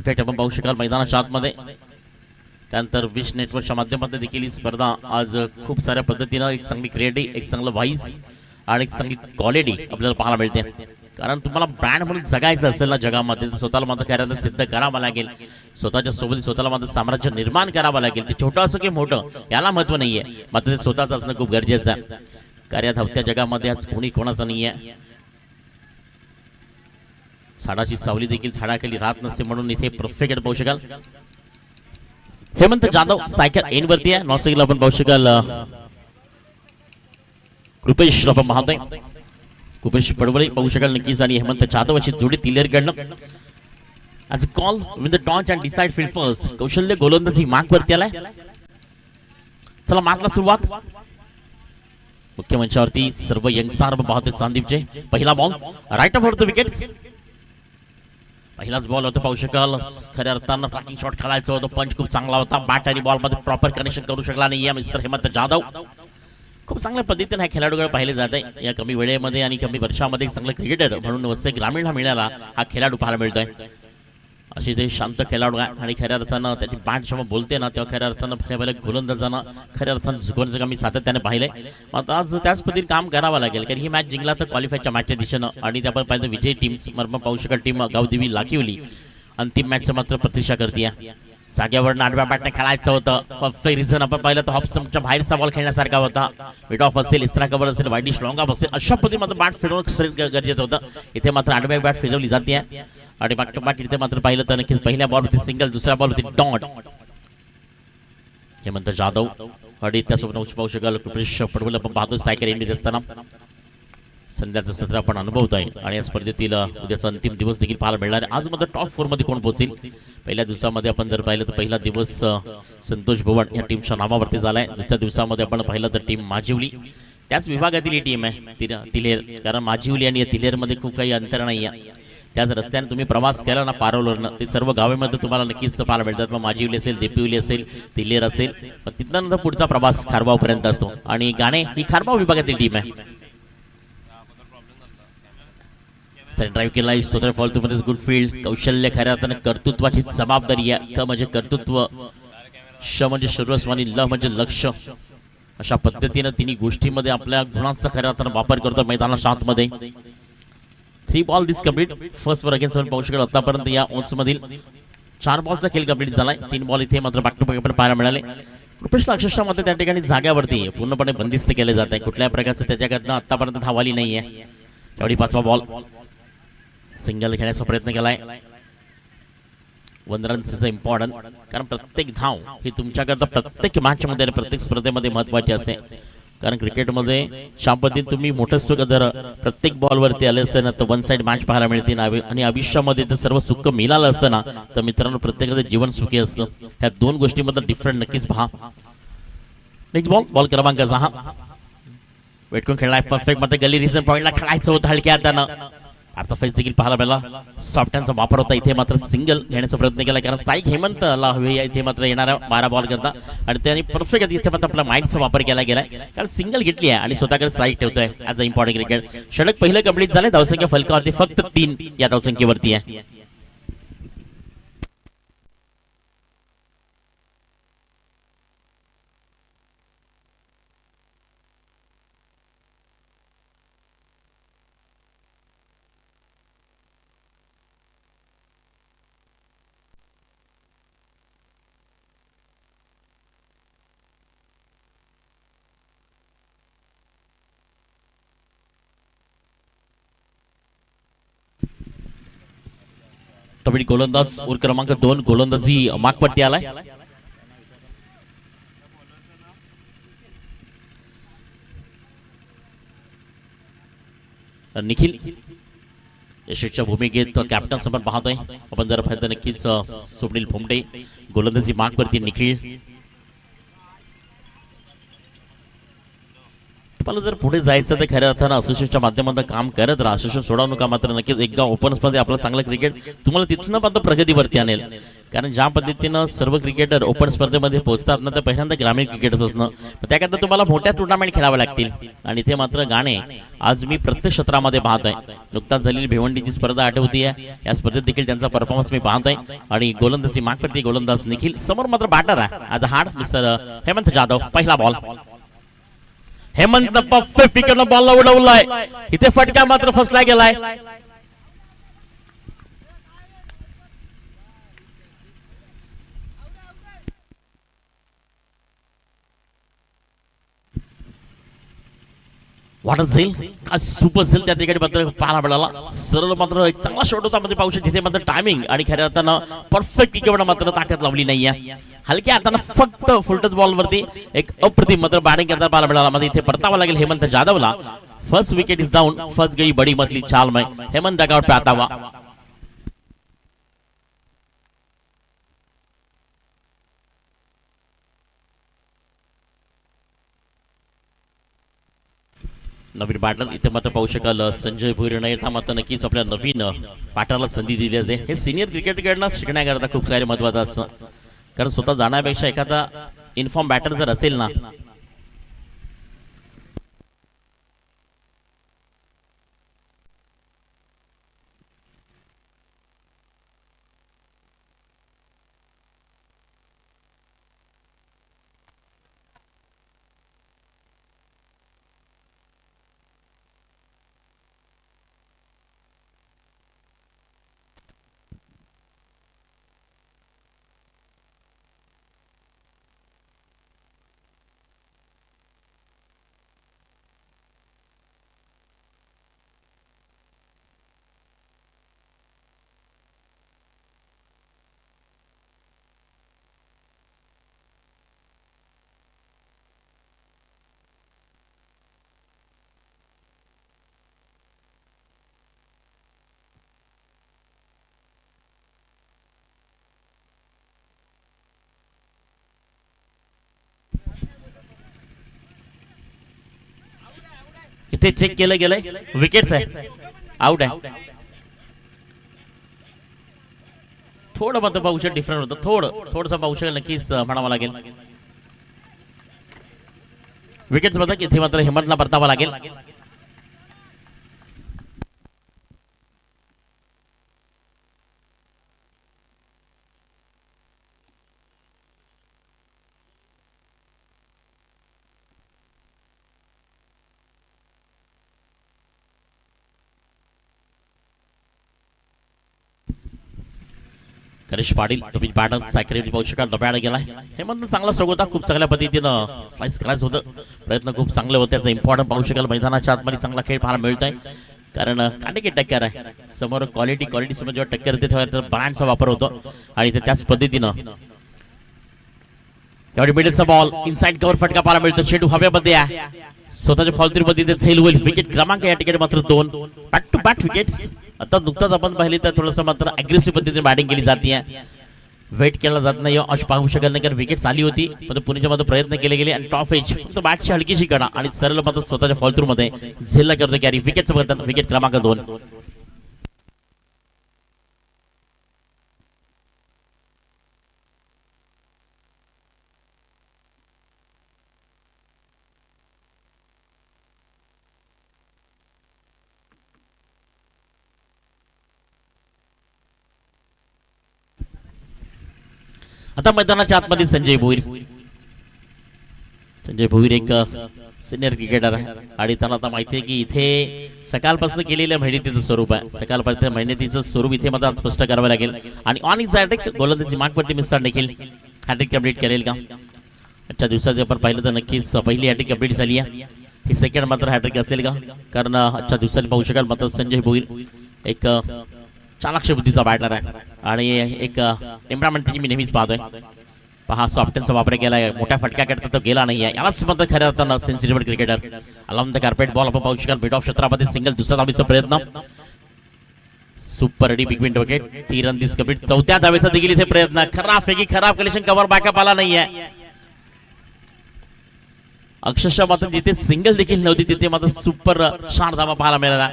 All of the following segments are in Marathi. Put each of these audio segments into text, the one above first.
इफेक्ट आपण पाहू शकाल मैदानाच्या आतमध्ये. त्यानंतर विश नेटवर्कच्या माध्यमातून देखील ही स्पर्धा आज खूप साऱ्या पद्धतीनं एक चांगली क्रिएटी, एक चांगलं व्हाईस आणि एक चांगली क्वालिटी आपल्याला पाहायला मिळते. कारण तुम्हाला ब्रँड म्हणून जगायचं असेल ना जगामध्ये, तर स्वतःला मात्र कार्यात सिद्ध करावं लागेल. स्वतःच्या सोबत स्वतःला मात्र साम्राज्य निर्माण करावं लागेल. ते छोटं असं की मोठं याला महत्व नाहीये, मात्र ते स्वतःच असणं खूप गरजेचं आहे. कार्यात हवत्या जगामध्ये आज कोणी कोणाचं नाहीये. झाडाची सावली देखील झाडाखाली राहत नसते, म्हणून इथे परफेक्ट पाहू शकाल हेमंत जाधव सायकल एन वरती आहे. नॉन आपण पाहू शकाल कृपेश आपण पाहतोय, कृपेश पडवळे पाहू शकाल नक्कीच. आणि हेमंत जाधव अशी जोडी तिलेरकडनं आज call with the टॉच and decide field first. कौशल्य गोलंदाजी मार्क वरती आलाय. चला मार्कला सुरुवात. मुख्य मंचावरती सर्व यंगस्टार आपण पाहतोय चांदीपचे. पहिला ball right off the wickets. पहिलाच बॉल होता पाहू शकाल. खऱ्या अर्थानं ट्रॅकिंग शॉट खेळायचं होतं, पंच खूप चांगला होता. बॅट आणि बॉल मध्ये प्रॉपर कनेक्शन करू शकला नाही मिस्टर हेमंत जाधव. खूप चांगल्या पद्धतीने हा खेळाडूकडे पाहिले जात आहे. या कमी वेळेमध्ये आणि कमी वर्षामध्ये चांगला क्रिकेटर म्हणून वसई ग्रामीणला मिळाला हा खेळाडू पाहायला मिळतोय. अशी ते शांत खेळाडू आहे आणि खऱ्या अर्थानं त्याची बॅट जेव्हा बोलते ना तेव्हा खऱ्या अर्थानं भले गोलंदाजांना खऱ्या अर्थानं झुकवण्याचं काम मी सातत्याने पाहिलंय. मात्र आज त्याच पद्धतीने काम करावं लागेल, कारण ही मॅच जिंकला तर क्वालिफायच्या मॅचच्या दिशेनं. आणि आपण पाहिलं विजय टीम मर्म पाहू शकाल टीम गावदेवी लाखिवली अंतिम मॅचचं मात्र प्रतीक्षा करते. जाग्यावर आडव्या बॅटने खेळायचं होतं. परफेक्ट रिझन आपण पाहिलं तर हॉपसमच्या बाहेरचा बॉल खेळण्यासारखा होता. मिड ऑफ असेल, इस्त्रा कव्हर असेल, वाईडिश लॉंग ऑफ असेल, अशा पद्धतीने मात्र बॅट फिरवणं गरजेचं होतं. इथे मात्र आडव्या बॅट फिरवली जाते आणि बॅक टू बॅक इथे मात्र पाहिलं तर नक्कीच पहिल्या बॉल होती सिंगल, दुसऱ्या बॉल होती डॉट. हेमंत जाधव आणि त्यासोबत पाहू शकाल कृपेश पडवळ आपण पाहतो सायकल इंडिया असताना. संध्याचं सत्र आपण अनुभवत आहे आणि या स्पर्धेतील उद्याचा अंतिम दिवस देखील पाहायला मिळणार आहे. आज मात्र टॉप 4 मध्ये कोण पोहोचेल. पहिल्या दिवसामध्ये आपण जर पाहिलं तर पहिला दिवस संतोष भवन या टीमच्या नावावरती झालाय. दुसऱ्या दिवसामध्ये आपण पाहिलं तर टीम माजिवली त्याच विभागातील ही टीम आहे तिलेर. कारण माजिवली आणि तिलेर मध्ये खूप काही अंतर नाही आहे. त्याच रस्त्याने तुम्ही प्रवास केला ना पारोलवरनं, ते सर्व गावामध्ये तुम्हाला नक्कीच पाहायला मिळतात. मग माजिवली असेल, देपिवली असेल, तिलेर असेल, पण तिथनं नंतर पुढचा प्रवास खारबाव पर्यंत असतो. आणि गाणे ही खारबाव विभागातील टीम आहे. ड्राईव्ह केला स्वतः फॉल मध्ये गुड फील्ड. कौशल्य खऱ्या अर्थानं कर्तृत्वाची जबाबदारी आहे. क म्हणजे कर्तृत्व, श म्हणजे सर्वस्वानी, ल म्हणजे लक्ष. अशा पद्धतीनं तिन्ही गोष्टींमध्ये आपल्या गुणांचा खऱ्या अर्थानं वापर करतो मैदानाच्या आतमध्ये. 3 बॉल दिस कंप्लीट. फर्स्ट वर अगेन्स्ट पाहू शकाल आतापर्यंत या ओव्हर्स मधील 4 बॉलचा खेळ कंप्लीट झालाय. 3 बॉल इथे मात्र बॅक टू बॅक आपण पाहायला मिळाले. कृपेशला अक्षरशः मध्ये त्या ठिकाणी जाग्यावरती पूर्णपणे बंदिस्त केले जात आहे. कुठल्याही प्रकारचं त्याच्याकडनं आतापर्यंत धावाली नाहीये. त्यावेळी 5वा बॉल सिंगल खेळण्याचा प्रयत्न केलाय. 1 रन इज इम्पॉर्टंट, कारण प्रत्येक धाव ही तुमच्याकरता प्रत्येक मॅच मध्ये आणि प्रत्येक स्पर्धेमध्ये महत्वाची असते. कारण क्रिकेटमध्ये शापतीन तुम्ही मोठं सुख जर प्रत्येक बॉलवरती आले असते ना तर 1 साइड मॅच पाहायला मिळते ना. आणि आयुष्यामध्ये तर सर्व सुख मिळालं असतं ना तर मित्रांनो प्रत्येकाचं जीवन सुखी असतं. ह्या 2 गोष्टींमध्ये डिफरंट नक्कीच पहा. नेक्स्ट बॉल क्रमांक 6 वेटकून खेळलाय परफेक्ट मध्ये गली रिझन पॉइंटला खेळायचं होतं हलक्या हातानं. आता फेस देखील पाहायला मिळाला. सॉफ्टहँडचा वापर होता. इथे मात्र सिंगल घेण्याचा प्रयत्न केला, कारण साईक हेमंतला हवे इथे मात्र येणाऱ्या 12 बॉल करता आणि त्यांनी परफेक्ट इथे मात्र आपला माइंडचा वापर केला गेलाय. कारण सिंगल घेतली आहे आणि स्वतःकडे स्ट्राईक ठेवतोय ॲज अ इम्पॉर्टंट क्रिकेट. षटक पहिलं कंप्लीट झाले. धावसंख्या फलकावरती फक्त 3 या धावसंख्येवरती आहे. तबडी गोलंदाज ओव्हर क्रमांक 2 गोलंदाजी मागपट्टी आलाय. निखिल यशच्या भूमिकेत कॅप्टन आपण पाहतोय. आपण जर पाहिलं तर नक्कीच सुनील भोमटे गोलंदाजी मागवरती. निखिल तुम्हाला जर पुढे जायचं तर खऱ्या अर्थानं असोसिएशनच्या माध्यमातून काम करत राहा. असोसिएशन सोडवू नका. मात्र नक्कीच एकदा ओपन्स मध्ये आपलं चांगलं क्रिकेट तुम्हाला तिथनं मात्र प्रगतीवरती आणेल. कारण ज्या पद्धतीनं सर्व क्रिकेटर ओपन स्पर्धेमध्ये पोहोचतात ना, तर पहिल्यांदा ग्रामीण क्रिकेटपासून त्याकरता तुम्हाला मोठ्या टुर्नामेंट खेळाव्या लागतील. आणि इथे मात्र गाणे आज मी प्रत्येक क्षेत्रामध्ये पाहतोय. नुकताच झालेली भिवंडीची स्पर्धा आठवतीये, या स्पर्धेत देखील त्यांचा परफॉर्मन्स मी पाहतोय. आणि गोलंदाजी मागपडती गोलंदाज निखिल, समोर मात्र बॅटर आहे आज हार्ड मिस्टर हेमंत जाधव. पहिला बॉल हेमंत परफेक्ट विकेटनं बॉलला उडवलाय. इथे फटका मात्र फसला गेलाय. वाटत जाईल का सुपर सेल त्या ठिकाणी मात्र पाहायला मिळाला. सरळ मात्र एक चांगला शॉट होता मध्ये पाहू शकतो. तिथे मात्र टायमिंग आणि खऱ्या अर्थानं परफेक्ट विकेट मात्र ताकद लावली नाहीये. हलक्या हातानं फक्त फुलटच बॉल वरती एक अप्रतिम मात्र बॅटिंग करता पाहायला मिळाला. मध्ये इथे परतावा लागेल हेमंत जाधवला. First wicket is down. First गई बडी मतली चाल में हेमंत डगआउट पे आता हुआ. नवीन बॅटर इथे मात्र पाहू शकाल संजय भोईर नाही. मात्र नक्कीच आपल्या नवीन बॅटरला संधी दिली जाते. हे सिनियर क्रिकेटकडनं शिकण्याकरता खूप सारे महत्वाचं असतं. कारण स्वतः जाण्यापेक्षा एखादा इन्फॉर्म बॅटर जर असेल ना, इथे चेक केलं गेलंय, विकेट्स आहे, आउट आहे. थोडं मात्र पाहू शकत डिफरंट होतं. थोडंसं पाहू शकेल नक्कीच म्हणावं लागेल. विकेट्स बघा इथे मात्र हेमंतला परतावा लागेल. करिश पाटील तुम्ही बॅटर सॅक्रिफाइस पाहू शकाल. डब्याला गेलाय. हेमंत चांगला स्ट्रोक होता. खूप चांगल्या पद्धतीनं स्लाइस करायचं होतं. प्रयत्न खूप चांगले होते. त्याचा इम्पॉर्टंट पाहू शकाल. मैदानाच्या आतमध्ये चांगला खेळ पाहायला मिळतोय. कारण काटेकी टक्कर आहे समोर. क्वालिटी समोर जेव्हा टक्कर येते तेव्हा ब्रँडचा वापर होतो. आणि त्याच पद्धतीनं एवढी मिडलचा बॉल इनसाइड कव्हर फटका पाहायला मिळतो. चेंडू हवेमध्ये आहे. स्वतःच्या फॉलतरी पद्धतीने झेल होईल. विकेट क्रमांक या ठिकाणी मात्र 2 बॅक टू बॅक विकेट्स. आता नुकताच आपण पाहिले तर थोडंसं मात्र अग्रेसिव्ह पद्धतीने बॅटिंग केली जाते. वेट केला जात नाही आज पाहू शकाल नाही. कारण विकेट आली होती पण पुण्याच्या मध्ये प्रयत्न केले गेले. आणि टॉप एज फक्त बॅटची हलकीशी कडा आणि सरळ मात्र स्वतःच्या फॉलथ्रू मध्ये झेलला करतो कॅरी. विकेटचं बघतात विकेट क्रमांक 2. आता मैदानाच्या आतमध्ये संजय भोईर. संजय भोईर एक सिनियर क्रिकेटर आहे आणि त्याला आता माहिती आहे की इथे सकाळपासून केलेल्या मेहनतीचं स्वरूप आहे. सकाळपासून मेहनतीचं स्वरूप इथे मला स्पष्ट करावं लागेल. आणि ऑन इज हॅट्रिक गोलंदाजी मागवरती मिस्टर निखिल हॅट्रिक कंप्लीट करेल का? आजच्या दिवसात आपण पाहिलं तर नक्कीच पहिली हॅट्रिक कंप्लीट झाली आहे. ही सेकंड मात्र हॅट्रिक असेल का? कारण आजच्या दिवसात पाहू शकाल मात्र संजय भोईर एक चालाक्ष बुद्धीचा बॅटर आहे आणि एक टेम्परामेंट त्याची मी नेहमीच पाहतोय. पहा सॉफ्टनचा वापर केलाय. मोठ्या फटक्या करता तो गेला नाही आहे. यालाच मात्र खऱ्या अर्थानं sensitive cricketer. Alone the carpet ball आपण पाहू शकाल. मिड ऑफ क्षेत्रामध्ये सिंगल दुसऱ्या धावेचा प्रयत्न. Super ready big wind wicket. 3 run this complete. चौथ्या धावेचा देखील इथे प्रयत्न. खराब कलेक्शन कव्हर बॅकअप आला नाहीये. अक्षरशः मात्र जिथे सिंगल देखील नव्हती तिथे मात्र सुपर छान धावा पाहायला मिळाला.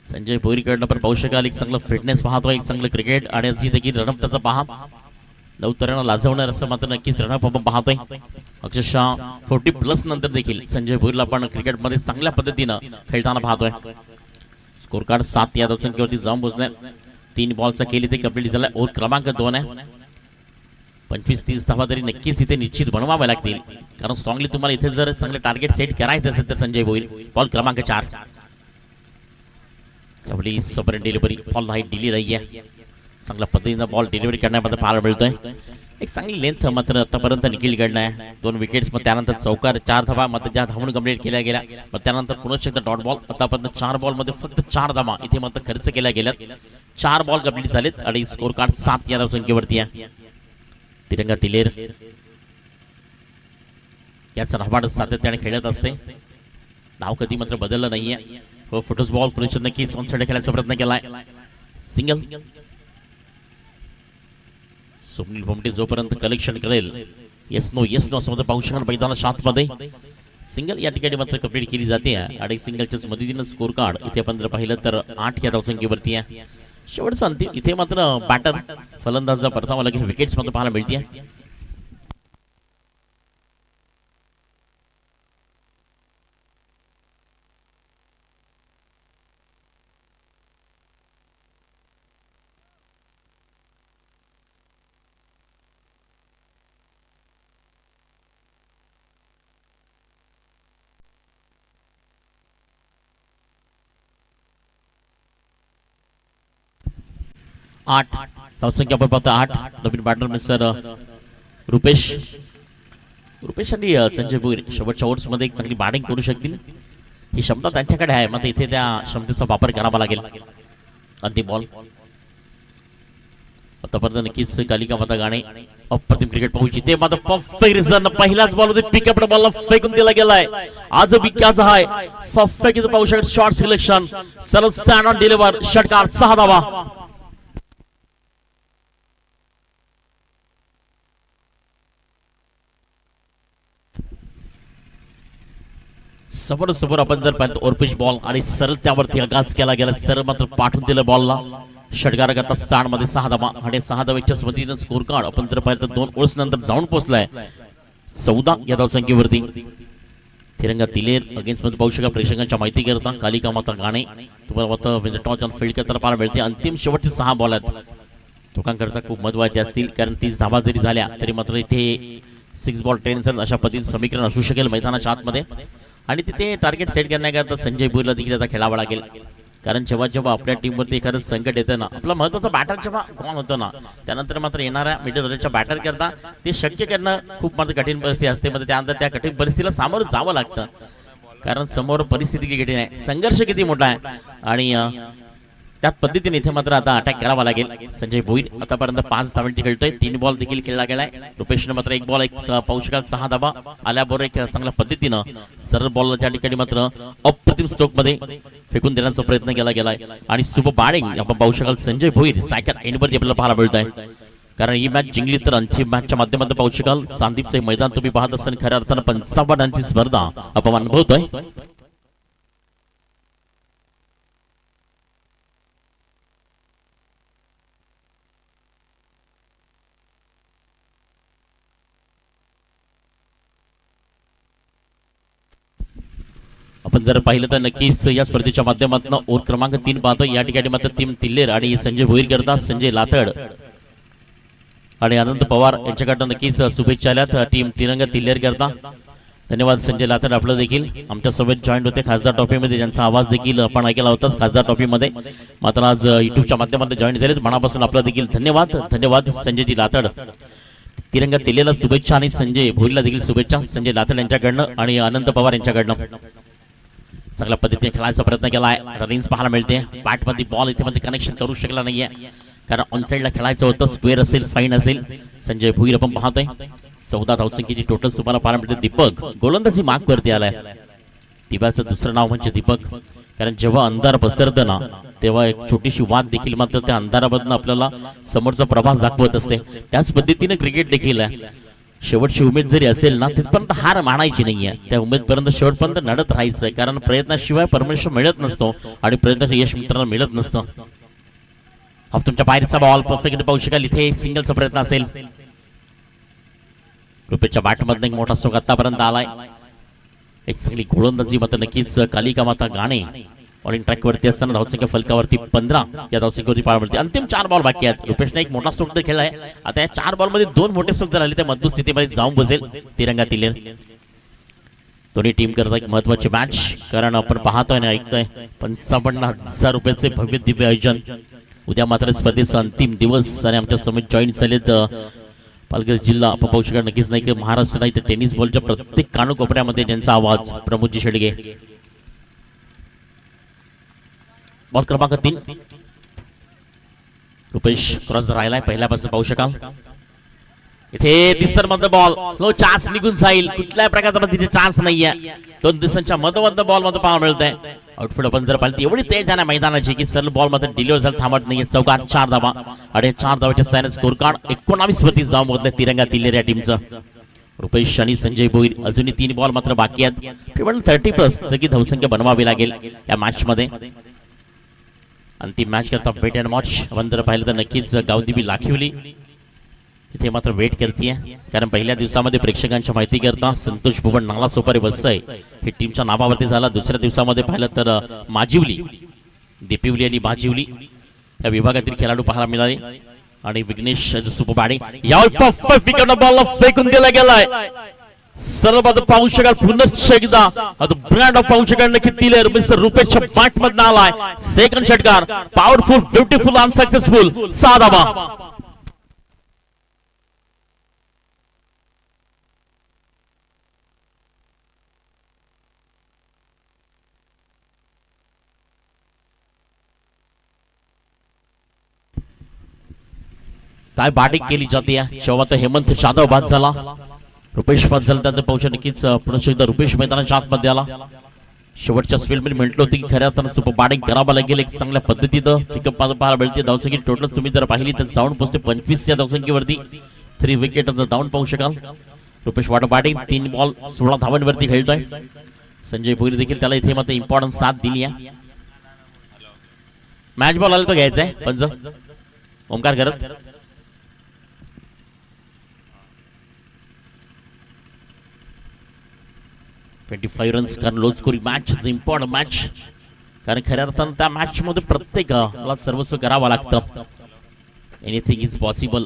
संजय भोईरकडनं पण पाहू शकाल एक चांगलं फिटनेस पाहतो, एक चांगलं क्रिकेट आणि अशी देखील रणअप त्याचा पहा. 9 तऱ्यांना लाजवणार असं मात्र नक्कीच रणअप आपण पाहतोय. अक्षरशः 40+ नंतर देखील संजय भोईरला आपण क्रिकेटमध्ये चांगल्या पद्धतीनं खेळताना पाहतोय. स्कोर कार्ड 7 या धावसंख्येवरती जाऊन पोहोचलाय. 3 बॉलचा केली ते कंप्लीट झालाय. ओव्हर क्रमांक 2 आहे. 25-30 धावा तरी नक्कीच इथे निश्चित बनवाव्या लागतील, कारण स्ट्रॉंगली तुम्हाला इथे जर चांगले टार्गेट सेट करायचे असेल तर संजय भोईर. बॉल क्रमांक 4 आपली सबर डिलिव्हरी, बॉल हाईट दिली नाही आहे. चांगल्या पद्धतीनं बॉल डिलिव्हरी करण्यामध्ये पाहायला मिळतोय. एक चांगली लेंथ मात्र आतापर्यंत निखिल कडनं आहे. 2 विकेट्स, मग त्यानंतर चौकार 4 धावा मात्र ज्या धावून कंप्लीट केल्या गेल्या. मग त्यानंतर पुन्हा एकदा डॉट बॉल. आतापर्यंत 4 बॉल मध्ये फक्त 4 धावा इथे मात्र खर्च केल्या गेल्यात. 4 बॉल कंप्लीट झालेत आणि स्कोर कार्ड 7 या धावसंख्येवरती आहे. तिरंगा तिलेर याचा रबाड सातत्याने खेळत असते. नाव कधी मात्र बदललं नाहीये. फुटबॉल बॉल पुरुष नक्कीच ऑन साइड खेळायचा प्रयत्न केलाय. सिंगल. सुनील भोमटे जोपर्यंत कलेक्शन करेल येस नो असं पाहू शकाल मैदाना 7 मध्ये सिंगल या ठिकाणी मात्र कंप्लीट केली जाते आणि सिंगलच्याच मदतीनं स्कोर कार्ड इथे आपण जर पाहिलं तर 8 या धावसंख्येवरती आहे. शेवटचा अंतिम इथे मात्र बॅटर फलंदाजला परतावा लागेल. विकेट्स मात्र पाहायला मिळते. आठ धावसंख्या आपण पाहतो 8. नवीन बॅटर मिस्टर रुपेश आणि संजय भोईर शेवटच्या ओव्हर्स मध्ये एक चांगली बॅटिंग करू शकतील, ही क्षमता त्यांच्याकडे आहे. मात्र इथे त्या क्षमतेचा वापर करावा लागेल. अंतिम बॉल. आतापर्यंत नक्कीच कालिका माता गाणे अप्रतिम क्रिकेट पाहू इथे मात्र परफेक्ट रिझन. पहिल्याच बॉल मध्ये पिकअप बॉलला फेकून दिला गेलाय. आज विक्याचा आहे परफेक्ट इथे पाहू शकता. शॉर्ट सिलेक्शन, सरळ स्टँड ऑन डिलिव्हर, षटकार 6 धावा. समोर आपण जर पाहिलं ओरपिच बॉल आणि सरळ त्यावरती आगाज केला गेला. सरळ मात्र पाठवून दिलं बॉलला. षटकार करता स्थान मध्ये 6 धावा आणि 6 धावेच्या मदतीनं स्कोर कार्ड आपण जर पाहिलं तर 2 ओव्हर्स नंतर जाऊन पोहोचलाय 14 या धावसंख्येवरती. तिरंगा तिलेर अगेन्स्ट मध्ये पाहू शका प्रेक्षकांच्या माहिती करता कालिका माता गाणे तुम्हाला मात्र टॉच ऑन फील्ड करताना पाहायला मिळते. अंतिम शेवटचे 6 बॉल आहेत दोघांकरता खूप महत्वाचे असतील, कारण 30 धावा जरी झाल्या तरी मात्र इथे 6 बॉल 10 रन अशा पद्धतीने समीकरण असू शकेल मैदानाच्या आतमध्ये. आणि तिथे टार्गेट सेट करण्याकरता संजय भोईरला देखील आता खेळावं लागेल, कारण जेव्हा आपल्या टीमवरती एखादं संकट येतं ना, आपला महत्वाचा बॅटर जेव्हा गॉन होतं ना, त्यानंतर मात्र येणाऱ्या मिडल ऑर्डरच्या बॅटर करता ते शक्य करणं खूप मात्र कठीण परिस्थिती असते. म्हणजे त्यानंतर त्या कठीण परिस्थितीला सामोरं जावं लागतं, कारण समोर परिस्थिती किती कठीण आहे, संघर्ष किती मोठा आहे. आणि त्याच पद्धतीने इथे मात्र आता अटॅक करावा लागेल. संजय भोईर आतापर्यंत 5 धावांची खेळतोय. 3 बॉल देखील खेळला गेलाय. रुपेशने मात्र 1 बॉल 1 पाहू शकाल 6 धावा आल्याबरोबर एक चांगल्या पद्धतीनं सरळ बॉल त्या ठिकाणी मात्र अप्रतिम स्ट्रोक मध्ये फेकून देण्याचा प्रयत्न केला गेलाय. आणि सुपर बॅटिंग आपण पाहू शकाल संजय भोईर स्ट्रायकर एंडवरती आपल्याला पाहायला मिळत आहे, कारण ही मॅच जिंकली तर अंतिम मॅचच्या माध्यमातून पाहू शकाल सांदीपचे मैदान तुम्ही पाहत असताना खऱ्या अर्थानं 55 रनांची स्पर्धा आपण अनुभवतोय. आपण जर पाहिलं तर नक्कीच या स्पर्धेच्या माध्यमातून ओव्हर क्रमांक 3 पाहतो. या ठिकाणी मात्र टीम तिल्लेर आणि संजय भोईर करता संजय लाथड आणि अनंत पवार यांच्याकडनं नक्कीच शुभेच्छा आल्यात टीम तिरंगा तिल्लेर करता. धन्यवाद संजय लाथड, आपलं देखील आमच्या सोबत जॉईंट होते खासदार ट्रॉफीमध्ये, ज्यांचा आवाज देखील आपण ऐकला होता खासदार ट्रॉफीमध्ये, मात्र आज युट्यूबच्या माध्यमातून जॉईन झालेत. मनापासून आपलं देखील धन्यवाद संजयजी लाथड. तिरंगा तिल्लेला शुभेच्छा आणि संजय भोईरला देखील शुभेच्छा संजय लाथड यांच्याकडनं आणि अनंत पवार यांच्याकडनं. चांगल्या पद्धतीने खेळायचा प्रयत्न केलाय. रनिंग्स पाहायला मिळते. बॅटमध्ये बॉल इथे मध्ये कनेक्शन करू शकला नाहीये, कारण ऑन साइडला खेळायचं होतं. स्क्वेअर असेल, फाईन असेल. संजय भोईर आपण पाहतोय 14 धावसंख्येची टोटल तुम्हाला पाहायला मिळते. दीपक गोलंदाजी मार्क वरती आलाय. दीपाचं दुसरं नाव म्हणजे दीपक, कारण जेव्हा अंधार पसरतं ना तेव्हा एक छोटीशी वाद देखील मात्र त्या अंधारामधून आपल्याला समोरचा प्रवास दाखवत असते. त्याच पद्धतीने क्रिकेट देखील आहे. शेवटची उमेद जरी असेल ना तिथपर्यंत हार मानायची नाहीये. त्या उमेदपर्यंत शेवटपर्यंत लढत राहायचं, कारण प्रयत्नाशिवाय परमेश्वर मिळत नसतो आणि प्रयत्नाचं यश मित्रांनो मिळत नसतं. हा तुमच्या बाहेरचा बॉल परफेक्ट पाहू शकाल. इथे सिंगलचा प्रयत्न असेल. रुपेशच्या बॅटमधून एक मोठा स्ट्रोक आतापर्यंत आलाय. एक चांगली गोलंदाजी मात्र नक्कीच कालिका माता गाणे बॉलिंग ट्रॅक वरती असताना धावसंख्या फलकावरती 15 या धावसंख्येवरती पार पडते. अंतिम 4 बॉल बाकी आहेत. रुपेशने एक मोठा स्ट्रोक तर खेळलाय. आता या 4 बॉल मध्ये 2 मोठे स्ट्रोक जर आले तर मजबूत स्थितीमध्ये जाऊन बसेल तिरंगा तिलेर. दोन्ही टीम करत एक महत्वाची मॅच, कारण आपण पाहतोय ना ऐकतोय 55,000 रुपयाचे भव्य दिव्य आयोजन. उद्या मात्र स्पर्धेचा अंतिम दिवस आणि आमच्या समित जॉईन झालेत पालघर जिल्हा. आपण पाहू शकता नक्कीच नाही की महाराष्ट्र नाही तर टेनिस बॉलच्या प्रत्येक कानकोपऱ्यामध्ये ज्यांचा आवाज प्रमोदजी शेडगे. बॉल क्रमांक 3 रुपेश क्रॉस राहिलाय पहिल्यापासून पाहू शकाल. इथे दिसतर मध्ये बॉल नो चान्स निघून जाईल. कुठल्याही प्रकारचा तिथे चान्स नाहीये. 2 दिवसांच्या मधोमध बॉल मध्ये पाहायला मिळतंय. आउटफील्ड आपण जर पाहिलं एवढी तेज आहे मैदानाची की सरळ बॉल मध्ये डिलिव्हर झाला थांबत नाहीये. चौकार 4 धावा आणि 4 धावाच्या सायन स्कोर कार्ड 19 वरती जाऊन बघतोय तिरंगा तिल्लेर या टीमचं. रुपेश आणि संजय भोईर अजूनही 3 बॉल मात्र बाकी आहेत. 30+ की धावसंख्या बनवावी लागेल या मॅच मध्ये. अंतिम मॅच करता वेट अँड वॉच. आपण जर पाहिलं तर नक्कीच गावदेवी लाखिवली इथे मात्र वेट करते, कारण पहिल्या दिवसामध्ये प्रेक्षकांच्या माहिती करता संतोष भुवन नाला सोपारी बसतंय हे टीमच्या नावावरती झाला. दुसऱ्या दिवसामध्ये पाहिलं तर माजिवली, दीपिवली आणि माजिवली या विभागातील खेळाडू पाहायला मिळाले. आणि विघ्नेश सुपर बॅटिंग यावर परफेक्ट विकेट बॉल फेकून दिला गेलाय. सर्व पाहू शकाल पुनश्च एकदा ब्रँड ऑफ पाहू शकाल नक्की तिलेर मिस्टर रुपेशच्या बॅट मधून आलाय. सेकंड षटकार पॉवरफुल ब्युटिफुल अनसक्सेसफुल 6 धावा. काय बॅटिंग केली जाते जेव्हा तर हेमंत जाधव बाद झाला, रुपेश बाद झाला. त्यानंतर पाहू नक्कीच पुन्हा एकदा रुपेश मैदानाच्या आतमध्ये आला. शेवटच्या स्पेलमध्ये म्हटलं होतं की खऱ्या अर्थानं सुपर बॅटिंग करावं लागेल. एक चांगल्या पद्धतीनं पिकअप पाहायला मिळते. धावसंख्या टोटल तुम्ही जर पाहिली तर जाऊन पोहोचते 25 या धावसंख्येवरती. 3 विकेट डाऊन पाहू शकाल. रुपेश वाट बॅटिंग 3 बॉल 16 धावांवरती खेळतोय. संजय भोईर देखील त्याला इथे मात्र इम्पॉर्टन्स साथ दिली आहे. मॅच बॉल आला तो घ्यायचा आहे पंच ओमकार करत. $25 रन्स, कारण low scoring match important match, कारण खऱ्या अर्थानं त्या मॅच मध्ये प्रत्येकाला सर्वस्व करावं लागतं. एनिथिंग इज पॉसिबल,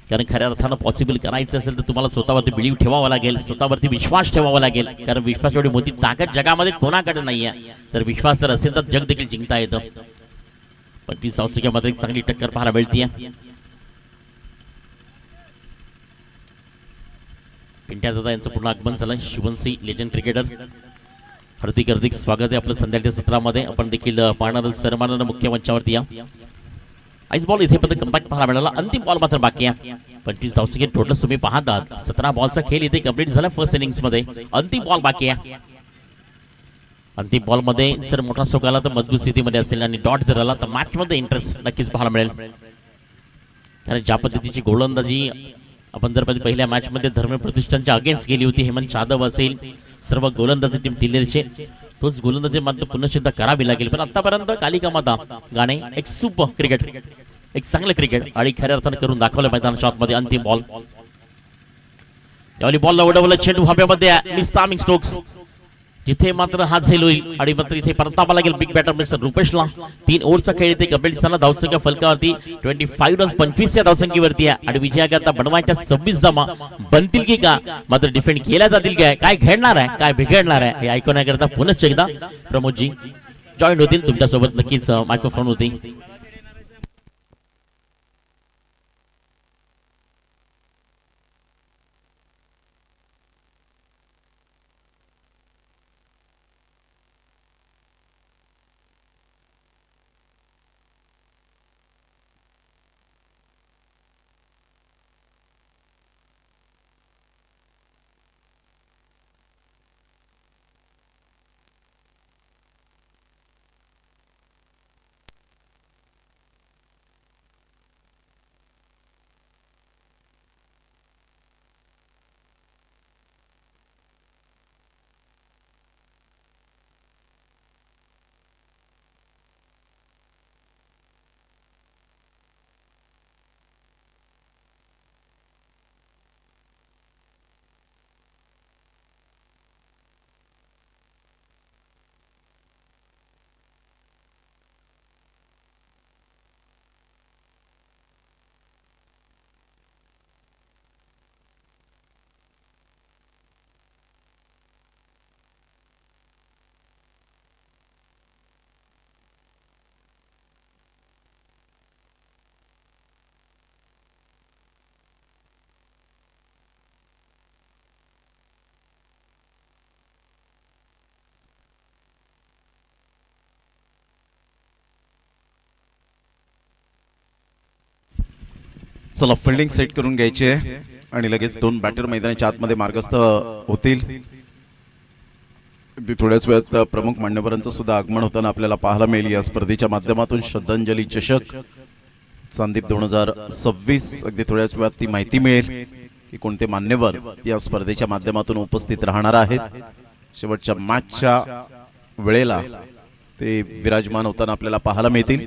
कारण खऱ्या अर्थानं पॉसिबल करायचं असेल तर तुम्हाला स्वतःवरती बिलीव्ह ठेवावा लागेल, स्वतःवरती विश्वास ठेवावा लागेल. कारण विश्वास एवढी मोठी ताकद जगामध्ये कोणाकडे नाहीये. तर विश्वास जर असेल तर जग देखील जिंकता येतं. 25 धावसंख्येमध्ये एक चांगली टक्कर पाहायला मिळते. पिंट्या दादा यांचं पुन्हा आगमन झालंय. शिवनसी लेजंड क्रिकेटर, हार्दिक स्वागत आहे आपलं संध्याच्या सत्रामध्ये. आपण देखील पाहणार सन्मानानं मुख्य मंचावरती या. आईस बॉल इथे पण कमबॅक पाहायला मिळाला. अंतिम बॉल मात्र बाकी आहे. 25 धावसंख्येत टोटल तुम्ही पाहतात 17 बॉलचा खेळ इथे कंप्लीट झाला फर्स्ट इनिंग्स मध्ये. अंतिम बॉल बाकी आहे. अंतिम बॉल मध्ये जर मोठा स्ट्रोक आला तर मजबूत स्थितीमध्ये असेल आणि डॉट जर आला तर मॅच मध्ये इंटरेस्ट नक्कीच पाहायला मिळेल. कारण ज्या पद्धतीची गोलंदाजी आपण जर पहिल्या मॅच मध्ये धर्म प्रतिष्ठानच्या अगेन्स्ट गेली होती, हेमंत जाधव असेल सर्व गोलंदाजी टीम तिलेरचे, तोच गोलंदाजी मात्र पुन्हा सिद्ध करावी लागेल. पण आतापर्यंत कालिका माता गाणे एक सुपर क्रिकेट, एक चांगलं क्रिकेट आणि खऱ्या अर्थानं करून दाखवलं मैदानाच्या आतमध्ये. अंतिम बॉल यावेळी बॉलला उडवलं चेंडू हवेमध्ये. मिस्टामिंग स्ट्रोक्स जिथे मात्र हा झेल होईल आणि मात्र इथे परतावा लागेल बिग बॅटर मिस्टर रुपेशला. 3 ओव्हरचा खेळ इथे कंप्लीट झाला. धावसंख्या फलकावरती 25 रन्स 25 या धावसंख्येवरती आहे आणि विजयाकरता बनवायच्या 26 धावा बनतील की का, मात्र डिफेंड केल्या जातील काय, काय घडणार आहे, काय बिघडणार आहे हे ऐकण्याकरता पुन्हा एकदा प्रमोदजी जॉईन होतील तुमच्यासोबत नक्कीच मायक्रोफोन होती. चला फिल्डिंग सेट करून घ्यायची आहे आणि लगेच दोन बॅटर मैदानाच्या आतमध्ये मार्गस्थ होतील. थोड्याच वेळात प्रमुख मान्यवरांचं सुद्धा आगमन होताना आपल्याला पाहायला मिळेल. या स्पर्धेच्या माध्यमातून श्रद्धांजली चषक चांदीप 2026 अगदी थोड्याच वेळात ती माहिती मिळेल की कोणते मान्यवर या स्पर्धेच्या माध्यमातून उपस्थित राहणार आहेत. शेवटच्या मॅचच्या वेळेला ते विराजमान होताना आपल्याला पाहायला मिळतील.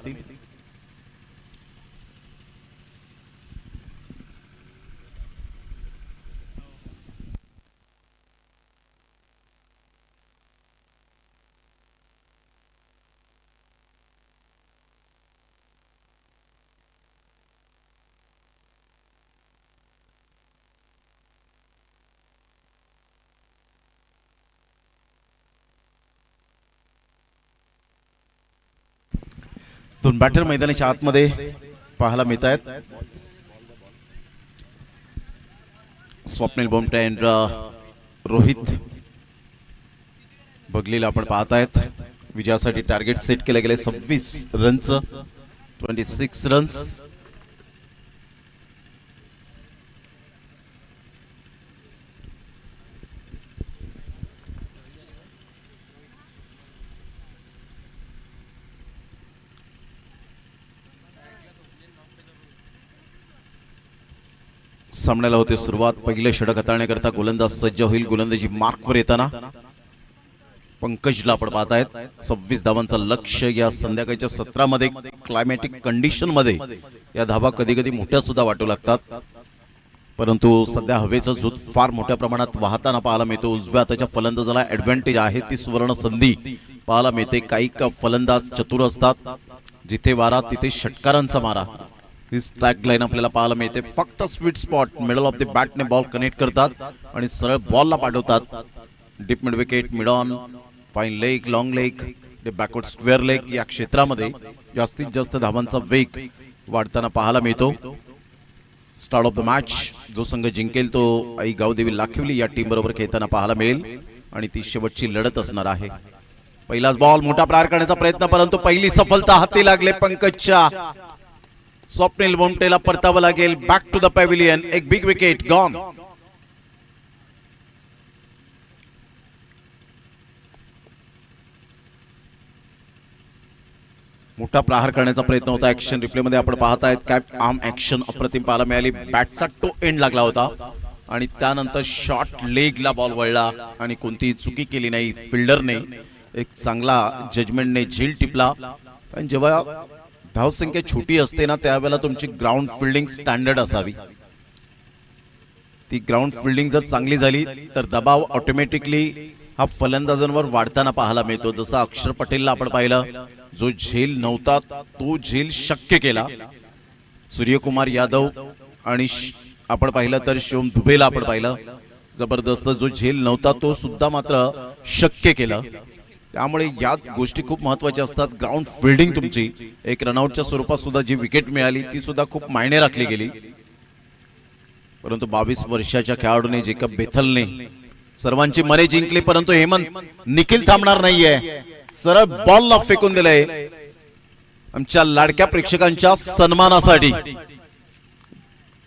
दोन बॅटर मैदानाच्या आतमध्ये पाहायला मिळत आहेत. स्वप्नील बोमटे आणि रोहित बघलीला आपण पाहत आहेत. विजयासाठी टार्गेट सेट केले गेले 26 रनचं, 26 रन्स. सामन्याला होते सुरुवात. पहिले षटक हाताळण्याकरता गोलंदाज सज्ज होईल. गोलंदाजी मार्कवर येताना पंकजला आपण पाहत आहेत. 26 धावांचा लक्ष्य. या संध्याकाळच्या सत्रामध्ये क्लायमॅटिक कंडिशन मध्ये या धावा कधी कधी मोठ्या सुद्धा वाटू लागतात, परंतु सध्या हवेचा झोत फार मोठ्या प्रमाणात वाहताना पाहायला मिळतो. उजव्या हाताच्या फलंदाजाला ऍडव्हान्टेज आहे, ती सुवर्ण संधी पाहायला मिळते. काही फलंदाज चतुर असतात, जिथे वारा तिथे षटकारांचा मारा. ही स्ट्राइक लाईन आपल्याला पाहायला मिळते. फक्त sweet spot middle of the बॅटने बॉल कनेक्ट करतात आणि सरळ बॉलला पाठवतात. Deep mid wicket, mid on, fine leg, long leg, backward square leg या क्षेत्रामध्ये जास्तीत जास्त धावांचा वेग वाढताना पाहायला मिळतो. स्टार्ट ऑफ द मॅच जो संघ जिंकेल तो आई गावदेवी लाखिवली या टीम बरोबर खेळताना पाहायला मिळेल आणि ती शेवटची लढत असणार आहे. पहिलाच बॉल मोठा प्रहार करण्याचा प्रयत्न, परंतु पहिली सफलता हाती लागले पंकजच्या. स्वप्नील बोमटेला परतावं लागेल. Back to the pavilion. एक बिग विकेट गॉन. मोठा प्रहार करण्याचा प्रयत्न होता. ऍक्शन रिप्ले मध्ये आपण पाहत आहेत. कॅप आर्म ऍक्शन अप्रतिम पाहायला मिळाली. बॅटचा टो एंड लागला होता आणि त्यानंतर शॉर्ट लेगला बॉल वळला आणि कोणतीही चुकी केली नाही फिल्डरने. एक चांगला जजमेंटने झील टिपला. पण जेव्हा धावसंख्या छोटी असते ना, त्यावेळेला तुमची ग्राउंड फिल्डिंग स्टँडर्ड असावी. ती ग्राउंड फिल्डिंग जर चांगली झाली तर दबाव ऑटोमॅटिकली हा फलंदाजांवर वाढताना पाहायला मिळतो. जसं अक्षर पटेलला आपण पाहिलं, जो झेल नव्हता तो झेल शक्य केला. सूर्यकुमार यादव आणि आपण पाहिलं तर शिवम दुबेला आपण पाहिलं, जबरदस्त जो झेल नव्हता तो सुद्धा मात्र शक्य केलं. त्यामुळे या गोष्टी खूप महत्त्वाच्या असतात. ग्राउंड फिल्डिंग तुमची एक रनआउटच्या स्वरूपात सुद्धा जी विकेट मिळाली ती सुद्धा खूप मायने राखली गेली. परंतु 22 वर्षाच्या खेळाडूने जेकब बेथलने सर्वांची मने जिंकली, परंतु हेमंत निखिल थांबणार नाहीये. सरळ बॉलला फेकून दिलंय. आमच्या लाडक्या प्रेक्षकांच्या सन्मानासाठी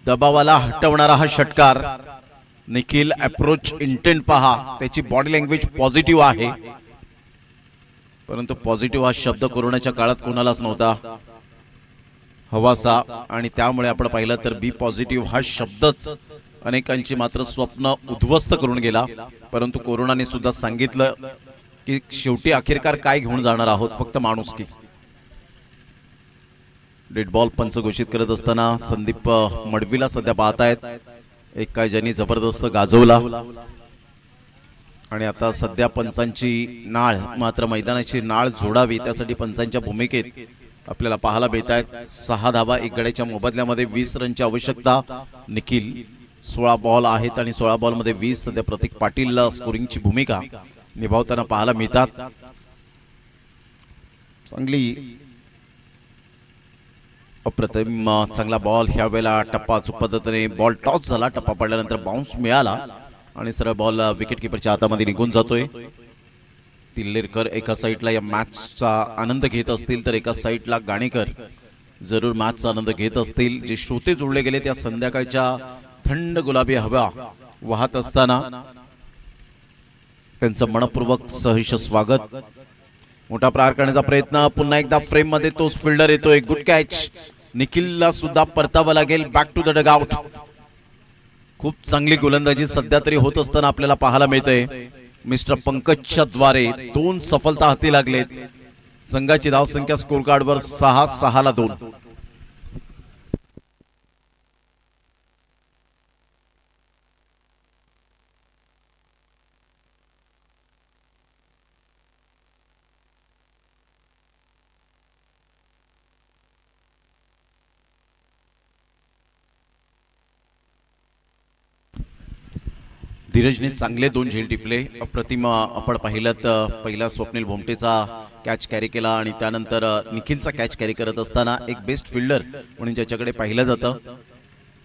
दबावाला हटवणारा हा षटकार. निखिल अप्रोच इंटेंट पहा, त्याची बॉडी लँग्वेज पॉझिटिव्ह आहे, परंतु पॉझिटिव्ह हा शब्द कोरोनाच्या काळात कोणालाच नव्हता हवासा. आणि त्यामुळे आपण पाहिलं तर बी पॉझिटिव्ह हा शब्दच अनेकांची मात्र स्वप्न उद्ध्वस्त करून गेला. परंतु कोरोनाने सुद्धा सांगितलं की शेवटी अखेरकार काय घेऊन जाणार आहोत, फक्त माणुसकी. डेड बॉल पंच घोषित करत असताना संदीप मडवीला सध्या पाहतायत. एक काय ज्यांनी जबरदस्त गाजवला आणि आता सध्या पंचांची नाळ मात्र मैदानाची नाळ जोडावी त्यासाठी पंचांच्या भूमिकेत आपल्याला पाहायला मिळत आहेत. 6 धावा 1 गड्याच्या मोबदल्यामध्ये 20 रनची आवश्यकता. निखिल 16 बॉल आहेत आणि 16 बॉल मध्ये 20. सध्या प्रतीक पाटीलला स्कोरिंगची भूमिका निभावताना पाहायला मिळतात. चांगली अप्रतिम चांगला बॉल. ह्या वेळेला टप्पा चूक पद्धतीने बॉल टॉस झाला. टप्पा पडल्यानंतर बाउन्स मिळाला आणि सरळ बॉल विकेट किपरच्या हातामध्ये निघून जातोय. तिल्लेरकर एका साईडला या मॅचचा आनंद घेत असतील तर एका साईडला गाणेकर जरूर मॅचचा आनंद घेत असतील. जे श्रोते जोडले गेले त्या संध्याकाळच्या थंड गुलाबी हवा वाहत असताना त्यांचं मनपूर्वक सहर्ष स्वागत. मोठा प्रहार करण्याचा प्रयत्न, पुन्हा एकदा फ्रेम मध्ये तोच फिल्डर येतोय. Good catch. निखिलला सुद्धा परतावं लागेल बॅक टू द डगआउट. खूप चांगली गोलंदाजी सध्या तरी होत असताना आपल्याला पाहायला मिळते. मिस्टर पंकजच्या द्वारे 2 सफलता हाती लागलेत. संघाची धावसंख्या स्कोर कार्डवर 6-6 धीरजने चांगले 2 झेल टिपले. अप्रतिम आपण पाहिलं तर पहिला स्वप्नील भोमटेचा कॅच कॅरी केला आणि त्यानंतर निखिलचा कॅच कॅरी करत असताना एक बेस्ट फिल्डर म्हणून ज्याच्याकडे पाहिलं जातं.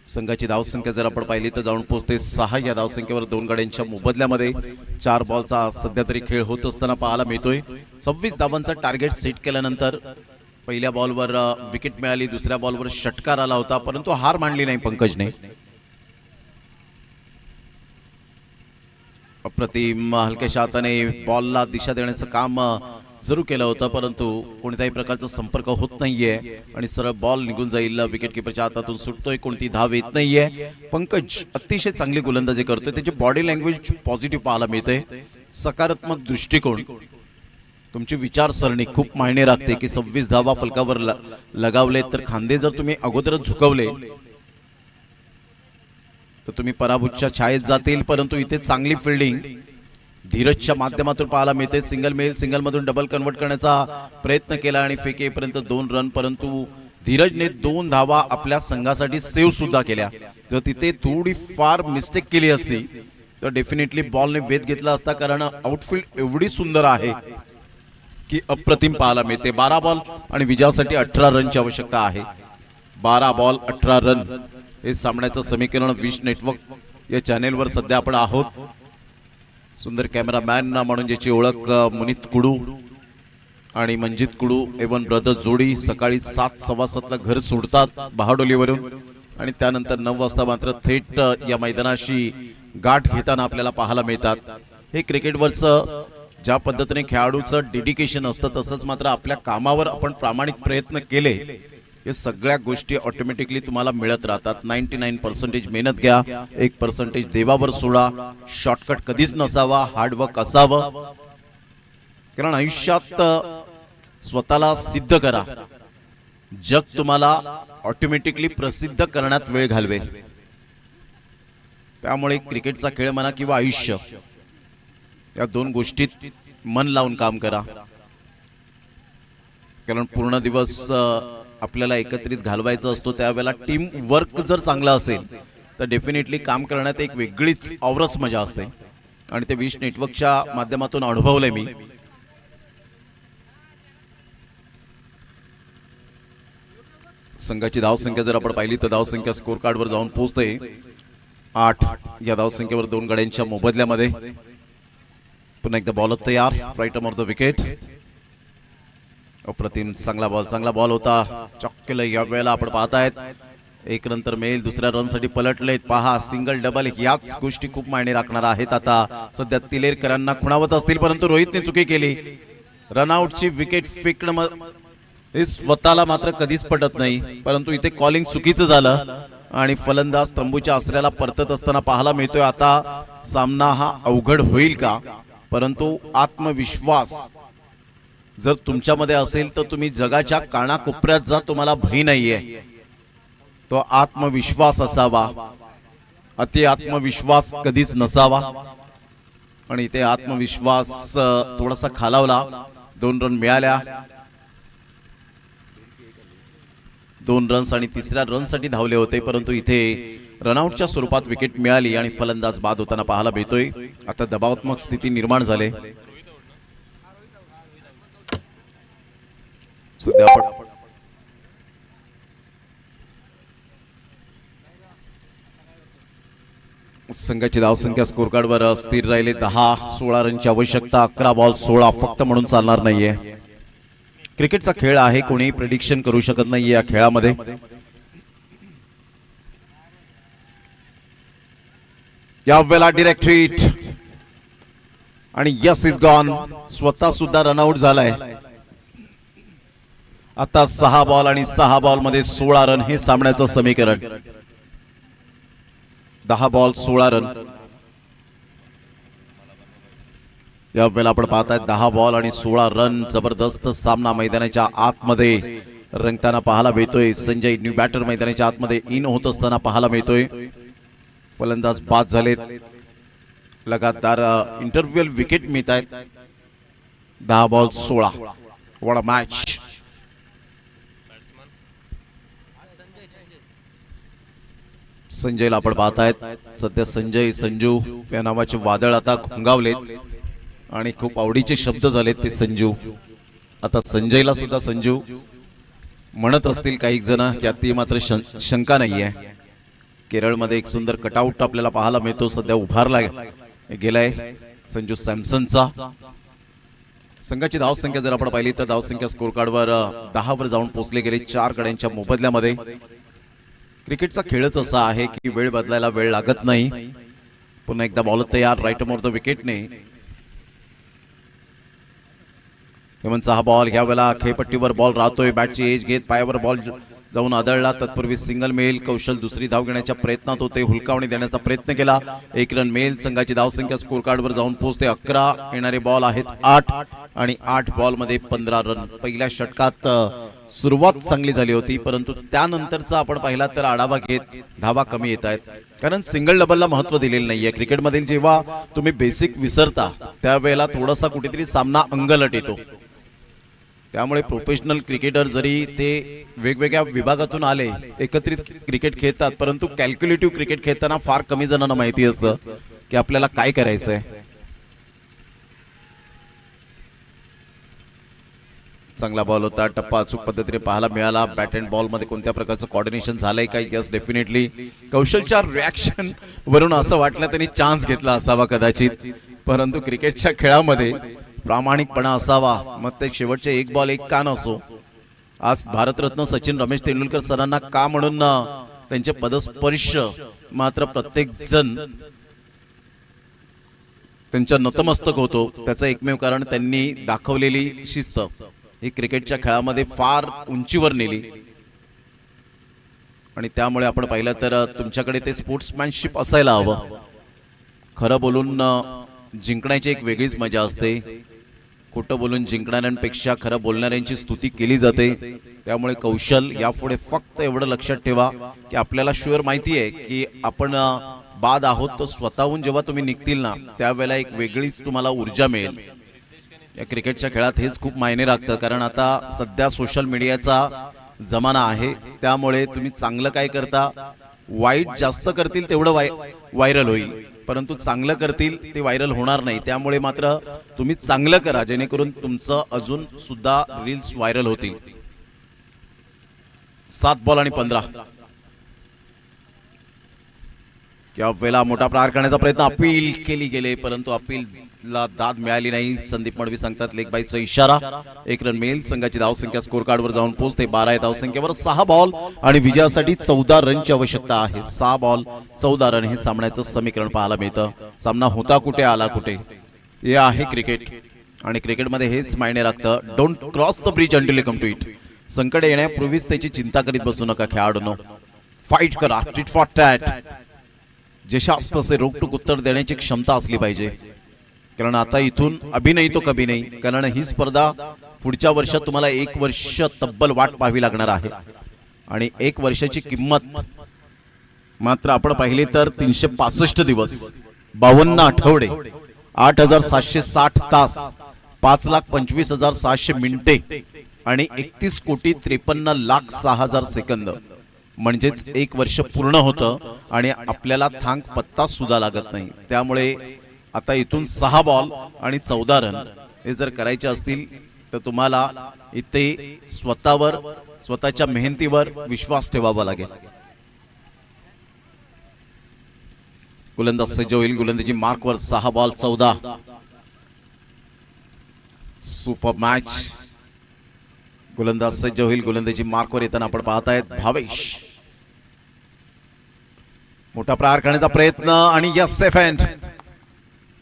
संघाची धावसंख्या जर आपण पाहिली तर जाऊन पोहोचते 6. या धावसंख्येवर 2 गाड्यांच्या मोबदल्यामध्ये 4 बॉलचा सध्या तरी खेळ होत असताना पाहायला मिळतोय. 26 धावांचा टार्गेट सेट केल्यानंतर पहिल्या बॉलवर विकेट मिळाली, दुसऱ्या बॉलवर षटकार आला होता, परंतु हार मानली नाही पंकजने. अप्रतिम हलक्याशा हाताने बॉलला दिशा देण्याचं काम जरूर केलं होतं, परंतु कोणत्याही प्रकारचा संपर्क होत नाहीये आणि सरळ बॉल निघून जाईल. विकेट किपरच्या हातातून सुटतोय, कोणती धाव येत नाहीये. पंकज अतिशय चांगली गोलंदाजी करतोय. त्याची बॉडी लँग्वेज पॉझिटिव्ह पाहायला मिळते. सकारात्मक दृष्टिकोन, तुमची विचारसरणी खूप मायने राखते की 26 धावा फलकावर लगावले तर खांदे जर तुम्ही अगोदरच झुकवले तर तुम्ही पराभूतच्या छायेत जातील. परंतु इथे चांगली फिल्डिंग धीरजच्या माध्यमातून पाहायला मिळते. सिंगल मिळेल, सिंगल मधून डबल कन्वर्ट करण्याचा प्रयत्न केला आणि फेकेपर्यंत 2 रन, परंतु धीरजने 2 धावा आपल्या संघासाठी सेव्ह सुद्धा केल्या. जर तिथे थोडी फार मिस्टेक केली असती तर डेफिनेटली बॉलने वेध घेतला असता, कारण आउटफील्ड एवढी सुंदर आहे की अप्रतिम पाहायला मिळते. 12 बॉल आणि विजयासाठी 18 रनची आवश्यकता आहे. 12 बॉल 18 रन हे सामन्याचं समीकरण विश नेटवर्क या चॅनेलवर सध्या आपण आहोत. सुंदर कॅमेरामॅन म्हणून ज्याची ओळख मुनीत कुडू आणि मंजित कुडू एवन ब्रदर जोडी सकाळी 7:15 घर सोडतात बहाडोलीवरून आणि त्यानंतर 9 वाजता मात्र थेट या मैदानाशी गाठ घेताना आपल्याला पाहायला मिळतात. हे क्रिकेटवरचं ज्या पद्धतीने खेळाडूचं डेडिकेशन असतं तसंच मात्र आपल्या कामावर आपण प्रामाणिक प्रयत्न केले हे सगळ्या गोष्टी ऑटोमॅटिकली तुम्हाला मिळत राहतात. 99% मेहनत घ्या, 1% देवावर सोडा. शॉर्टकट कधीच नसावा, हार्डवर्क असावं. कारण आयुष्यात स्वतःला सिद्ध करा, जग तुम्हाला ऑटोमॅटिकली प्रसिद्ध करण्यात वेळ घालवेल. त्यामुळे क्रिकेटचा खेळ म्हणा किंवा आयुष्य या 2 गोष्टीत मन लावून काम करा. कारण पूर्ण दिवस आपल्याला एकत्रित घालवायचा असतो. त्यावेळेला टीम वर्क जर चांगला असेल तर डेफिनेटली काम करण्यात एक वेगळीच औरस मजा असते आणि ते विश नेटवर्कच्या माध्यमातून अनुभवलंय मी. संघाची धावसंख्या जर आपण पाहिली तर धावसंख्या स्कोर कार्डवर जाऊन पोहोचते 8. या धावसंख्येवर 2 गाड्यांच्या मोबदल्यामध्ये. पुन्हा एकदा बॉल तयार, राईट ऑफ द विकेट. अप्रतिम चांगला बॉल होता. चॉक्केला या वेळेला आपण पाहतायत 1 रन तर मिळेल, दुसऱ्या रन साठी पलटलेत. पहा सिंगल डबल याच गोष्टी खूप मायने राखणार आहेत. आता सध्या तिलेरकरांना खुणावत असतील, परंतु रोहितने चुकी केली. रनआउटची विकेट फेकणं हे स्वतःला मात्र कधीच पटत नाही, परंतु इथे कॉलिंग चुकीचं झालं आणि फलंदाज तंबूच्या आसऱ्याला परतत असताना पाहायला मिळतोय. आता सामना हा अवघड होईल का, परंतु आत्मविश्वास जर तुमच्यामध्ये असेल तर तुम्ही जगाच्या कानाकोपऱ्यात जा, तुम्हाला भय नाहीये. तो आत्मविश्वास असावा, अति आत्मविश्वास कधीच नसावा. आणि इथे आत्मविश्वास थोडासा खालावला. 2 रन मिळाल्या, 2 रन्स आणि तिसऱ्या रनसाठी धावले होते, परंतु इथे रनआउटच्या स्वरूपात विकेट मिळाली आणि फलंदाज बाद होताना पाहायला मिळतोय. आता दबावात्मक स्थिती निर्माण झाली. सध्या आपण संघाची धावसंख्या स्कोर कार्डवर स्थिर राहिले. 10-16 रनची आवश्यकता. 11 बॉल 16 फक्त म्हणून चालणार नाहीये. क्रिकेटचा खेळ आहे, कोणी प्रेडिक्शन करू शकत नाही या खेळामध्ये. यावेळेला डिरेक्ट हिट आणि यस इज गॉन. स्वतः सुद्धा रनआउट झालाय. आता 6 बॉल आणि 6 बॉल मध्ये 16 रन हे सामन्याचं समीकरण. 10 बॉल 16 रन. यावेळेला आपण पाहताय 10 बॉल आणि 16 रन. जबरदस्त सामना मैदानाच्या आतमध्ये रंगताना पाहायला मिळतोय. संजय न्यू बॅटर मैदानाच्या आतमध्ये इन होत असताना पाहायला मिळतोय. फलंदाज बाद झालेत. लगातार इंटरव्ह्यूअल विकेट मिळत आहेत. 10 बॉल 16. What a match. संजयला आपण पाहतायत. सध्या संजय संजू या नावाचे वादळ आता खुंगावलेत आणि खूप आवडीचे शब्द झालेत ते संजू. आता संजयला सुद्धा संजू म्हणत असतील काही जण, की ती मात्र शंका नाहीये. केरळमध्ये एक सुंदर कटआउट आपल्याला पाहायला मिळतो. सध्या उभारला गेलाय संजू सॅमसनचा. संघाची धावसंख्या जर आपण पाहिली तर धावसंख्या स्कोर कार्डवर 10 वर जाऊन पोहोचले गेले 4 गड्यांच्या मोबदल्यामध्ये. क्रिकेटचा खेळच असा आहे की वेळ बदलायला वेळ लागत नाही. पुन्हा एकदा बॉल तयार. राईट मोर द विकेटने हेमंतचा हा बॉल. ह्या वेळेला खेळपट्टीवर बॉल राहतोय. बॅटची एज घेत पायावर बॉल जाऊन आदळला. तत्पूर्वी सिंगल मेल. कौशल दुसरी धाव घेण्याच्या प्रयत्नात होते. हुलकावणी देण्याचा प्रयत्न केला. 1 रन मेल. संघाची धावसंख्या स्कोर कार्डवर जाऊन पोहोचते 11. येणारे बॉल आहेत 8 आणि 8 बॉल मध्ये 15 रन. पहिल्या षटकात सुरुवात चांगली झाली होती, परंतु त्यानंतरचा आपण पाहिला तर आढावा घेत धावा कमी येत आहेत. कारण सिंगल डबलला महत्व दिलेलं नाहीये. क्रिकेटमधील जेव्हा तुम्ही बेसिक विसरता त्यावेळेला थोडासा कुठेतरी सामना अंगलट येतो. त्यामुळे प्रोफेशनल क्रिकेटर जरी ते वेगवेगळ्या विभागातून आले, एकत्रित क्रिकेट खेळतात, परंतु कॅल्क्युलेटिव्ह क्रिकेट खेळताना फार कमी जणांना माहिती असतं की आपल्याला काय करायचंय. चांगला बॉल होता. टप्पा अचूक पद्धतीने पाहायला मिळाला. बॅट अँड बॉल मध्ये कोणत्या प्रकारचं कोऑर्डिनेशन झालंय का? Yes, definitely. कौशलच्या रिॲक्शन वरून असं वाटलं त्यांनी चान्स घेतला असावा कदाचित, परंतु क्रिकेटच्या खेळामध्ये प्रामाणिकपणा असावा. मग ते शेवटचे 1 बॉल 1 का नसो. आज भारतरत्न सचिन रमेश तेंडुलकर सरांना का म्हणून त्यांचे पदस्पर्श मात्र प्रत्येक जण त्यांच्या नतमस्तक होतो. त्याचं एकमेव कारण त्यांनी दाखवलेली शिस्त ही क्रिकेटच्या खेळामध्ये फार उंचीवर नेली. आणि त्यामुळे आपण पाहिलं तर तुमच्याकडे ते स्पोर्ट्समॅनशिप असायला हवं. खरं बोलून जिंकण्याची एक वेगळीच मजा असते. खोटं बोलून जिंकणाऱ्यांपेक्षा खरं बोलणाऱ्यांची स्तुती केली जाते. त्यामुळे कौशल यापुढे फक्त एवढं लक्षात ठेवा की आपल्याला शुअर माहिती आहे की आपण बाद आहोत, तर स्वतःहून जेव्हा तुम्ही निघतील ना त्यावेळेला एक वेगळीच तुम्हाला ऊर्जा मिळेल. या क्रिकेटच्या खेळात हेच खूप मायने राखतं. कारण आता सध्या सोशल मीडियाचा जमाना आहे. त्यामुळे तुम्ही चांगलं काय करता, वाईट जास्त करतील तेवढं व्हायरल होईल, परंतु चांगलं करतील ते व्हायरल होणार नाही. त्यामुळे मात्र तुम्ही चांगलं करा जेणेकरून तुमचं अजून सुद्धा रील्स व्हायरल होतील. 7 बॉल आणि 15. किंवा वेळेला मोठा प्रहार करण्याचा प्रयत्न अपील केली गेले, परंतु अपीलला दाद मिळाली नाही. संदीप मडवी सांगतात लेग बाईचा इशारा. 1 रन मिळेल. संघाची धावसंख्या स्कोर कार्डवर जाऊन पोहोचते 12 आहे धावसंख्येवर. 6 बॉल आणि विजयासाठी 14 रनची आवश्यकता आहे. 6 बॉल 14 रन हे सामन्याचं समीकरण पाहायला मिळतं. सामना होता कुठे आला कुठे, हे आहे क्रिकेट. आणि क्रिकेटमध्ये हेच मायने राखतं. Don't cross the bridge until you come to it. संकट येण्यापूर्वीच त्याची चिंता करीत बसू नका खेळाडूंनो. फाईट करा, टिट फॉर टॅट. जे शास्त्र असे रोखटोक उत्तर देण्याची क्षमता असली पाहिजे. कारण आता इथून अभि नाही तो कभी नाही. कारण ही स्पर्धा पुढच्या वर्षात तुम्हाला 1 वर्ष तब्बल वाट पाहावी लागणार आहे. आणि 1 वर्षाची किंमत मात्र आपण पाहिली तर 365 दिवस, 52 आठवडे, 8760 तास, 5,25,600 मिनिटे आणि 31,53,06,000 सेकंद. म्हणजेच 1 वर्ष पूर्ण होतं आणि आपल्याला थांग पत्ता सुद्धा लागत नाही. त्यामुळे आता इथून 6 बॉल आणि 14 रन हे जर करायचे असतील तर तुम्हाला इथे स्वतःवर, स्वतःच्या मेहनतीवर विश्वास ठेवावा लागेल. गोलंदाज सज्ज होईल. गोलंदाजी मार्कवर 6 बॉल 14. Super match. गोलंदाज सज्ज होईल. गोलंदाजी मार्कवर येताना आपण पाहतायत भावेश. मोठा प्रहार करण्याचा प्रयत्न आणि यस सेफ हँड.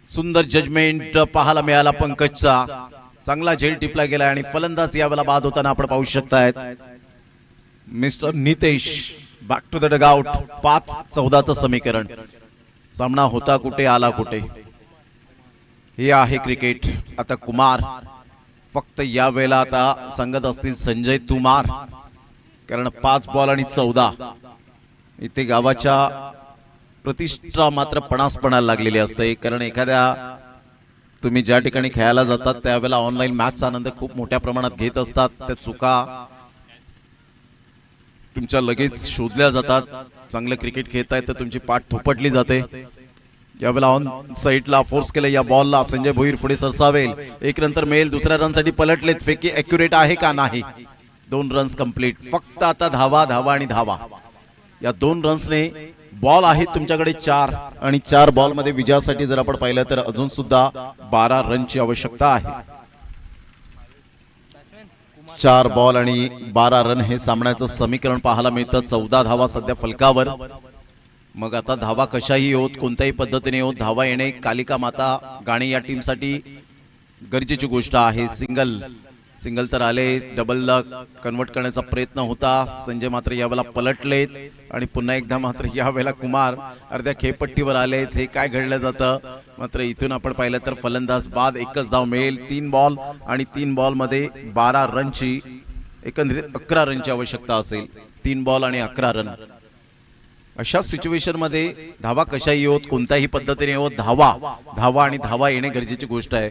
सुंदर जजमेंट पाहायला मिळाला पंकजचा. चांगला झेल टिपला गेला आणि फलंदाज यावेळेला बाद होताना आपण पाहू शकतायत mister Nitesh. Back to the dugout. 5-14चं समीकरण. सामना होता कुठे आला कुठे. हे आहे क्रिकेट. आता कुमार फक्त या वेळेला आता सांगत असतील संजय तुमार, कारण 5 बॉल आणि 14 इथे गावाच्या प्रतिष्ठा मात्र पणाला लागलेली असते. कारण एखाद्या तुम्ही ज्या ठिकाणी खेळायला जातात त्यावेळेला ऑनलाईन मॅचचा आनंद खूप मोठ्या प्रमाणात घेत असतात. त्या चुका तुमच्या लगेच शोधल्या जातात. चांगलं क्रिकेट खेळताय तर तुमची पाठ थोपटली जाते. यावेळेला ऑन साईडला फोर्स केलं या बॉलला. संजय भोईर पुढे सरसावेल. एक नंतर मेल. दुसऱ्या रनसाठी पलटलेत. फेकी ॲक्युरेट आहे का नाही. 2 रन्स कंप्लीट. फक्त आता धावा धावा आणि धावा. या 2 रन्सने बॉल आहेत तुमच्याकडे 4 आणि 4 बॉल मध्ये विजयासाठी जर आपण पाहिलं तर अजून सुद्धा 12 रनची आवश्यकता आहे. 4 बॉल आणि 12 रन हे सामन्याचं समीकरण पाहायला मिळतं. 14 धावा सध्या फलकावर. मग आता धावा कशाही होत, कोणत्याही पद्धतीने होत, धावा येणे कालिका माता गाणे या टीमसाठी गरजेची गोष्ट आहे. सिंगल तर आले. डबलला कन्वर्ट करण्याचा प्रयत्न होता. संजय मात्र यावेळेला पलटलेत आणि पुन्हा एकदा मात्र यावेळेला कुमार अर्ध्या खेळपट्टीवर आलेत. हे काय घडलं जातं. मात्र इथून आपण पाहिलं तर फलंदाज बाद. 1च धाव मिळेल. 3 बॉल आणि 3 बॉल मध्ये 12 रनची एकंदरीत 11 रनची आवश्यकता असेल. 3 बॉल आणि 11 रन. अशा सिच्युएशन मध्ये धावा कशाही होत, कोणत्याही पद्धतीने होत, धावा आणि धावा येणे गरजेची गोष्ट आहे.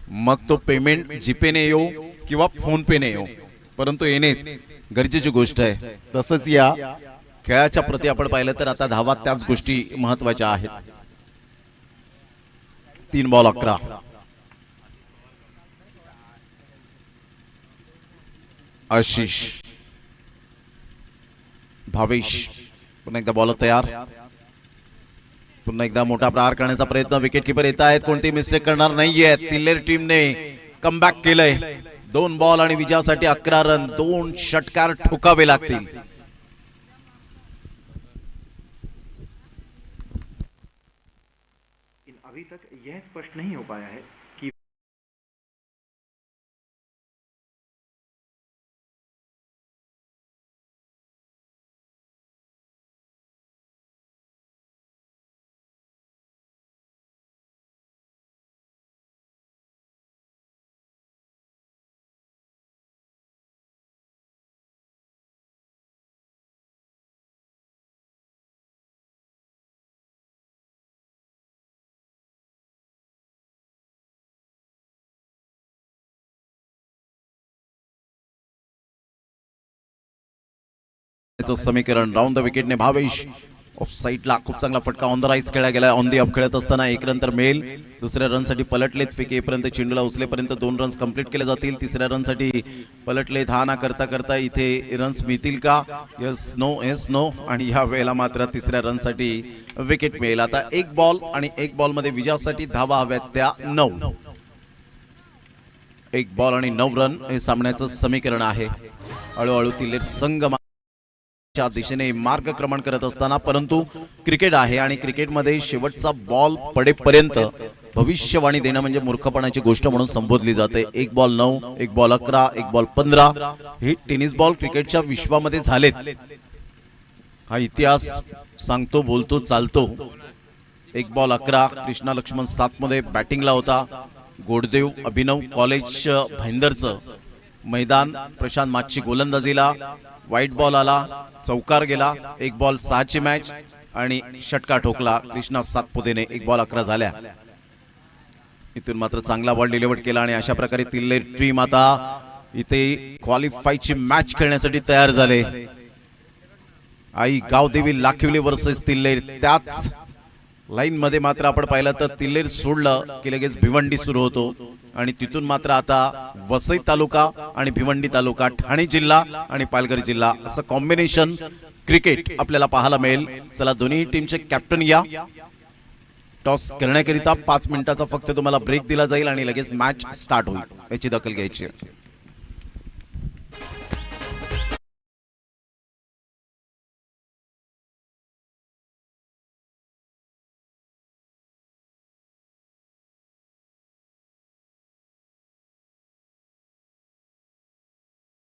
मग तो पेमेंट जीपेने येऊ किंवा फोन पेने येऊ, परंतु येणे गरजेची गोष्ट आहे. तसंच या खेळाच्या प्रती आपण पाहिलं तर आता धावा त्याच गोष्टी महत्वाच्या आहेत. 3 बॉल 11. आशिष. भावेश. पुन्हा एकदा बॉलर तयार. पुन्हा एकदा मोठा प्रहार करण्याचा प्रयत्न. विकेट किपर येत आहेत. कोणती मिस्टेक करणार नाहीये. तिल्लेर टीमने कमबॅक केलंय. 2 बॉल आणि विजयासाठी 11 रन. 2 षटकार ठोकावे लागतील. अभी तक यह स्पष्ट नहीं हो पाया है कि समीकरण. राऊंड द विकेटने भावेश. ऑफ साईडला खूप चांगला फटका ऑन द राईस खेळला गेला. ऑन दी अप खेळत असताना 1 रन तर मेल. दुसऱ्या रनसाठी पलटलेत. फेक येईपर्यंत चेंडूला उचलेपर्यंत 2 रन्स कंप्लीट केले जातील. तिसऱ्या रनसाठी पलटलेत. हा ना करता करता इथे रन्स मिळतील का. Yes no. आणि या वेळेला मात्र तिसऱ्या रनसाठी विकेट मिळेल. आता 1 बॉल आणि 1 बॉल मध्ये विजयासाठी धावा हव्यात त्या 9. 1 बॉल आणि 9 रन हे सामन्याचं समीकरण आहे. हळूहळू तिल्लेर संघ दिशेने मार्गक्रमण करत असताना, परंतु क्रिकेट आहे आणि क्रिकेटमध्ये शेवटचा बॉल पडेपर्यंत भविष्यवाणी देणं म्हणजे मूर्खपणाची गोष्ट म्हणून संबोधली जाते. 1 बॉल 9, 1 बॉल 11, 1 बॉल 15 हे टेनिस बॉल क्रिकेटच्या विश्वामध्ये झालेत. हा इतिहास सांगतो, बोलतो, चालतो. 1 बॉल 11 कृष्णा लक्ष्मण 7 मध्ये बॅटिंगला होता. गोडदेव अभिनव कॉलेज भाईंदरचं मैदान प्रशांत माची गोलंदाजीला. व्हाईट बॉल आला, चौकार गेला. 1 बॉल 6 ची मॅच आणि षटकार ठोकला कृष्णा सातपुतेने. 1 बॉल 11 झाल्या. इथून मात्र चांगला बॉल डिलिव्हर केला आणि अशा प्रकारे तिल्लेर टीम आता इथे क्वालिफायची मॅच खेळण्यासाठी तयार झाले. आई गावदेवी लाखिवली वर्सेस तिल्लेर. त्याच लाईन मध्ये मात्र आपण पाहिलं तर तिल्लेर सोडलं की लगेच भिवंडी सुरू होतो आणि तिथून मात्र आता वसई तालुका आणि भिवंडी तालुका, ठाणे जिल्हा आणि पालघर जिल्हा असं कॉम्बिनेशन क्रिकेट आपल्याला पाहायला मिळेल. चला, दोन्ही टीमचे कॅप्टन या. टॉस करण्याकरिता 5 मिनिटाचा फक्त तुम्हाला ब्रेक दिला जाईल आणि लगेच मॅच स्टार्ट होईल. याची दखल घ्यायची आहे.